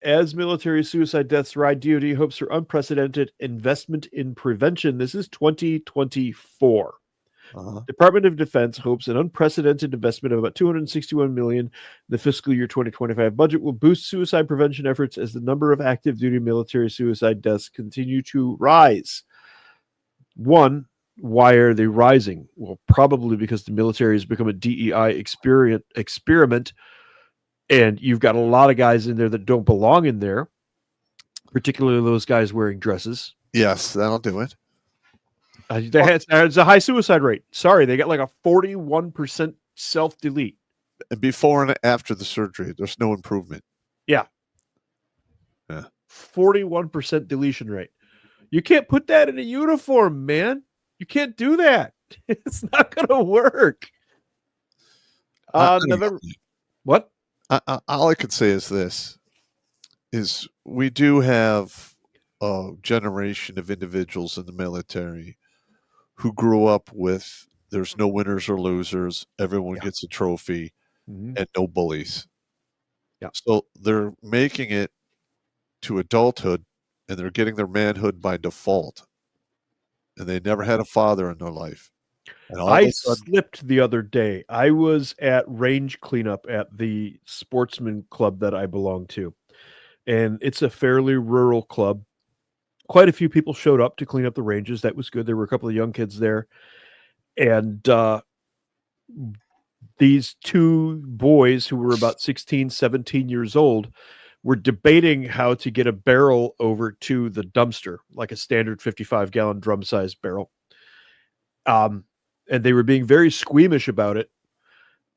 As military suicide deaths rise, DoD hopes for unprecedented investment in prevention. This is 2024. Uh-huh. Department of Defense hopes an unprecedented investment of about $261 million in the fiscal year 2025 budget will boost suicide prevention efforts as the number of active duty military suicide deaths continue to rise. One, why are they rising? Well, probably because the military has become a DEI experiment, and you've got a lot of guys in there that don't belong in there, particularly those guys wearing dresses. Yes, that'll do it. It's a high suicide rate. Sorry, they got like a 41% self-delete. And before and after the surgery, there's no improvement. Yeah. Yeah. 41% deletion rate. You can't put that in a uniform, man. You can't do that. It's not going to work. November. What? All I could say is this, is we do have a generation of individuals in the military who grew up with there's no winners or losers, everyone gets a trophy, and no bullies. Yeah. So they're making it to adulthood, and they're getting their manhood by default. And they never had a father in their life. And all I of a sudden, slipped the other day. I was at range cleanup at the sportsman club that I belong to. And it's a fairly rural club. Quite a few people showed up to clean up the ranges. That was good. There were a couple of young kids there. And these two boys who were about 16, 17 years old were debating how to get a barrel over to the dumpster, like a standard 55-gallon drum-sized barrel. And they were being very squeamish about it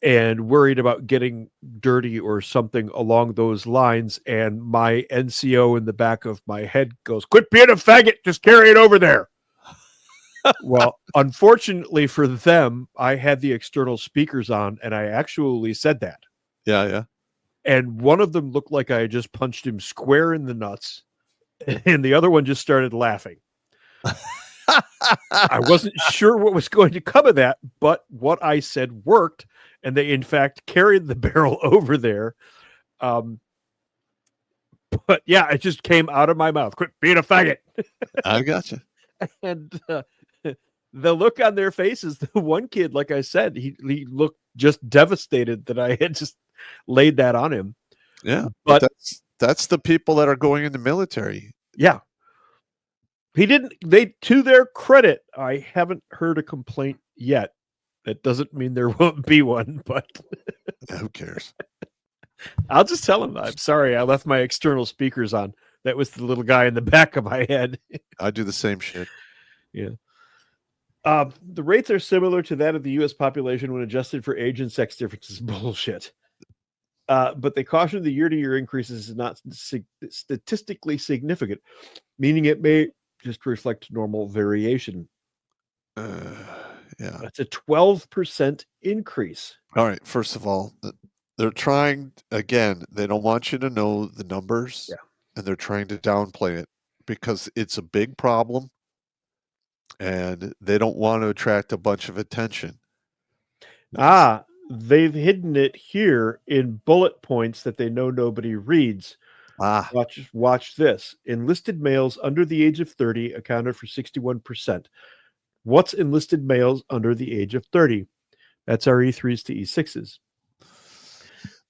and worried about getting dirty or something along those lines. And my NCO in the back of my head goes, "Quit being a faggot, just carry it over there." Well, unfortunately for them, I had the external speakers on, and I actually said that. Yeah. And one of them looked like I had just punched him square in the nuts, and the other one just started laughing. I wasn't sure what was going to come of that, but what I said worked, and they, in fact, carried the barrel over there. But yeah, it just came out of my mouth. "Quit being a faggot." I gotcha. And the look on their faces, the one kid, like I said, he looked just devastated that I had just laid that on him. Yeah, but that's the people that are going in the military. Yeah. To their credit, I haven't heard a complaint yet. That doesn't mean there won't be one, but who cares? I'll just tell him, "I'm sorry, I left my external speakers on." That was the little guy in the back of my head. I do the same shit. Yeah. The rates are similar to that of the U.S. population when adjusted for age and sex differences. Bullshit. But they caution the year-to-year increases is not statistically significant, meaning it may just reflect normal variation. Yeah. That's a 12% increase. All right. First of all, they're trying, again, they don't want you to know the numbers. Yeah. And they're trying to downplay it because it's a big problem and they don't want to attract a bunch of attention. They've hidden it here in bullet points that they know nobody reads. Watch this. Enlisted males under the age of 30 accounted for 61%. What's enlisted males under the age of 30? That's our E3s to E6s.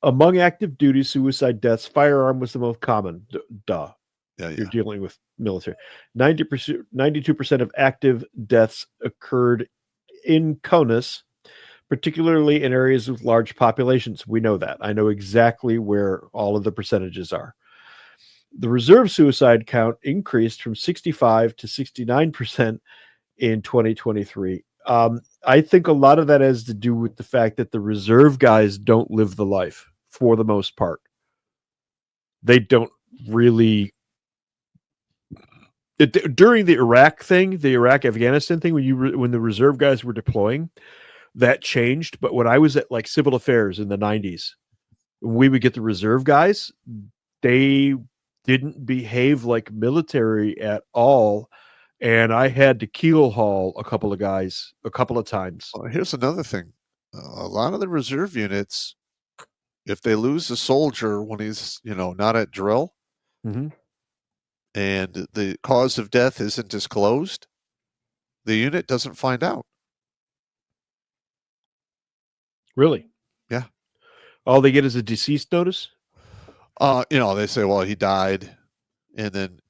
Among active duty suicide deaths, firearm was the most common. Duh. Yeah. You're dealing with military. 92% of active deaths occurred in CONUS, particularly in areas with large populations. We know that. I know exactly where all of the percentages are. The reserve suicide count increased from 65 to 69% in 2023. I think a lot of that has to do with the fact that the reserve guys don't live the life for the most part. They don't really. During the Iraq thing, the Iraq-Afghanistan thing, when the reserve guys were deploying, that changed. But when I was at like civil affairs in the 90s, we would get the reserve guys. They didn't behave like military at all. And I had to keel haul a couple of guys a couple of times. Well, here's another thing. A lot of the reserve units, if they lose a soldier when he's, not at drill, Mm-hmm. and the cause of death isn't disclosed, the unit doesn't find out. Really? Yeah. All they get is a deceased notice? They say, well, he died. And then,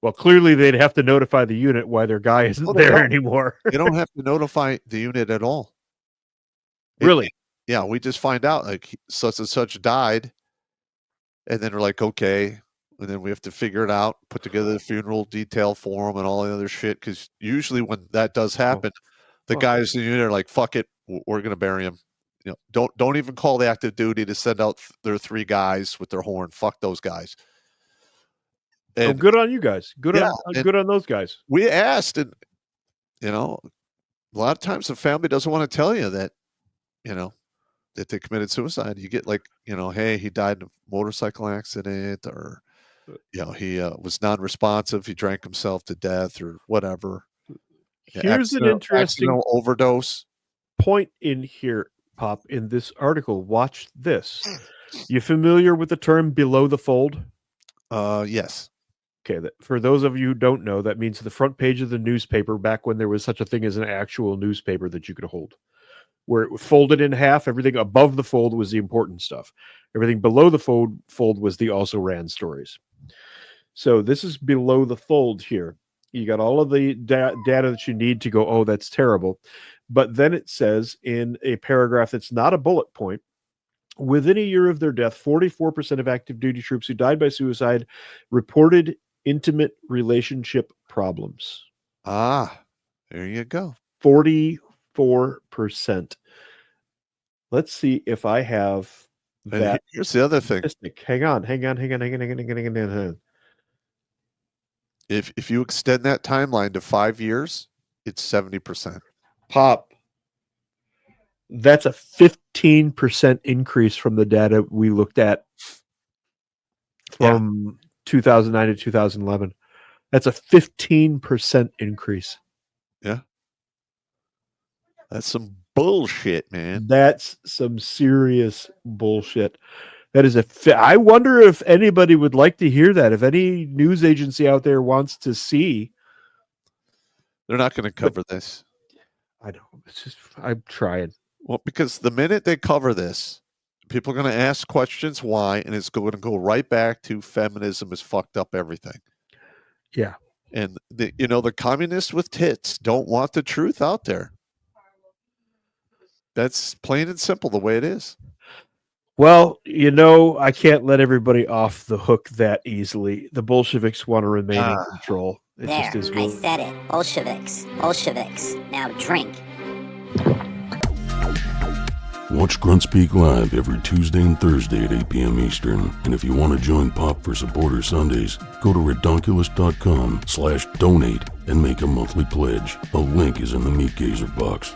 Well, clearly they'd have to notify the unit why their guy isn't they there don't. anymore. They don't have to notify the unit at all. Really? Yeah, we just find out like such and such died. And then we're like, okay. And then we have to figure it out, put together the funeral detail for him and all the other shit. Because usually when that does happen, the guys in the unit are like, fuck it, we're going to bury him. Don't even call the active duty to send out their 3 guys with their horn. Fuck those guys. And good on you guys. Good yeah, on those guys. we asked, and a lot of times the family doesn't want to tell you that, that they committed suicide. You get like, hey, he died in a motorcycle accident, or he was non-responsive. He drank himself to death, or whatever. Here's an interesting overdose point in here, Pop, in this article. Watch this. You familiar with the term below the fold? Yes. Okay, for those of you who don't know, that means the front page of the newspaper back when there was such a thing as an actual newspaper that you could hold, where it was folded in half. Everything above the fold was the important stuff. Everything below the fold was the also ran stories. So this is below the fold here. You got all of the data that you need to go, oh, that's terrible. But then it says in a paragraph that's not a bullet point, within a year of their death, 44% of active duty troops who died by suicide reported intimate relationship problems. Ah, there you go. 44%. Let's see if I have that. Here's the other thing. Hang on. If you extend that timeline to 5 years, it's 70%. Pop. That's a 15% increase from the data we looked at from 2009 to 2011. That's a 15% increase. Yeah. That's some bullshit, man. That's some serious bullshit. That is I wonder if anybody would like to hear that. If any news agency out there wants to see. They're not going to cover this. I know. It's just, I'm trying. Well, because the minute they cover this, people are going to ask questions why, and it's going to go right back to feminism has fucked up everything. Yeah. And the communists with tits don't want the truth out there. That's plain and simple the way it is. Well, I can't let everybody off the hook that easily. The Bolsheviks want to remain in control. It there, just I said it. Bolsheviks. Now drink. Watch Grunt Speak live every Tuesday and Thursday at 8 p.m. Eastern. And if you want to join Pop for Supporter Sundays, go to redonkulous.com/donate and make a monthly pledge. A link is in the Meat Gazer box.